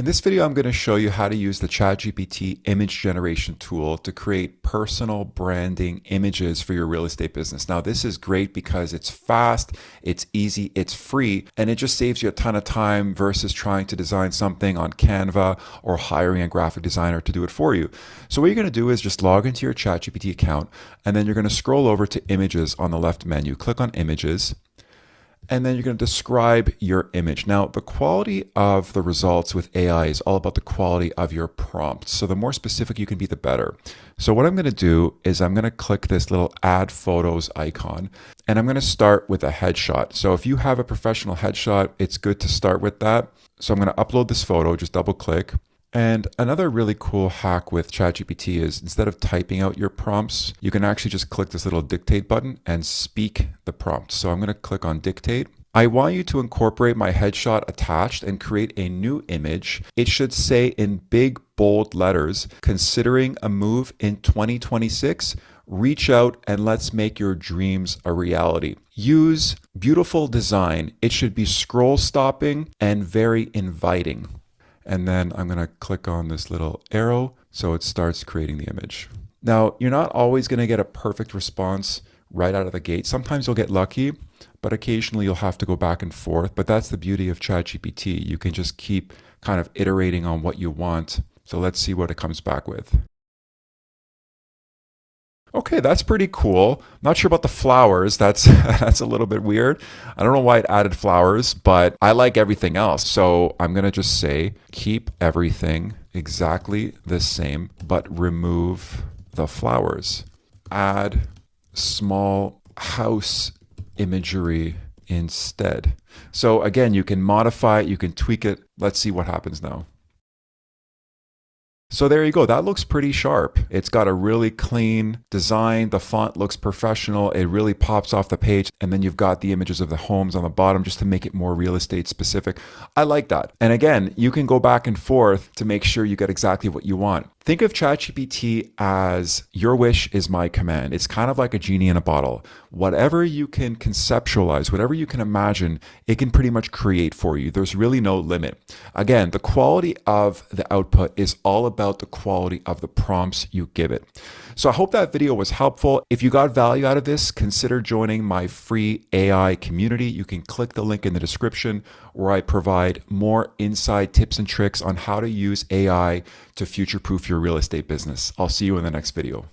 In this video, I'm going to show you how to use the ChatGPT image generation tool to create personal branding images for your real estate business. Now, this is great because it's fast, it's easy, it's free, and it just saves you a ton of time versus trying to design something on Canva or hiring a graphic designer to do it for you. So what you're going to do is just log into your ChatGPT account, and then you're going to scroll over to images on the left menu. Click on images. And then you're going to describe your image. Now, the quality of the results with AI is all about the quality of your prompts. So the more specific you can be, the better. So what I'm going to do is I'm going to click this little add photos icon, and I'm going to start with a headshot. So if you have a professional headshot, it's good to start with that. So I'm going to upload this photo, just double click. And another really cool hack with ChatGPT is instead of typing out your prompts, you can actually just click this little dictate button and speak the prompt. So I'm going to click on dictate. I want you to incorporate my headshot attached and create a new image. It should say in big, bold letters, considering a move in 2026, reach out and let's make your dreams a reality. Use beautiful design. It should be scroll stopping and very inviting. And then I'm going to click on this little arrow so it starts creating the image. Now, you're not always going to get a perfect response right out of the gate. Sometimes you'll get lucky, but occasionally you'll have to go back and forth. But that's the beauty of ChatGPT. You can just keep kind of iterating on what you want. So let's see what it comes back with. Okay, that's pretty cool. Not sure about the flowers. That's a little bit weird. I don't know why it added flowers, but I like everything else. So I'm going to just say, keep everything exactly the same, but remove the flowers. Add small house imagery instead. So again, you can modify it, you can tweak it. Let's see what happens now. So there you go. That looks pretty sharp. It's got a really clean design. The font looks professional. It really pops off the page. And then you've got the images of the homes on the bottom just to make it more real estate specific. I like that. And again, you can go back and forth to make sure you get exactly what you want. Think of ChatGPT as your wish is my command. It's kind of like a genie in a bottle. Whatever you can conceptualize, whatever you can imagine, it can pretty much create for you. There's really no limit. Again, the quality of the output is all about the quality of the prompts you give it. So I hope that video was helpful. If you got value out of this, consider joining my free AI community. You can click the link in the description where I provide more inside tips and tricks on how to use AI to future-proof your real estate business. I'll see you in the next video.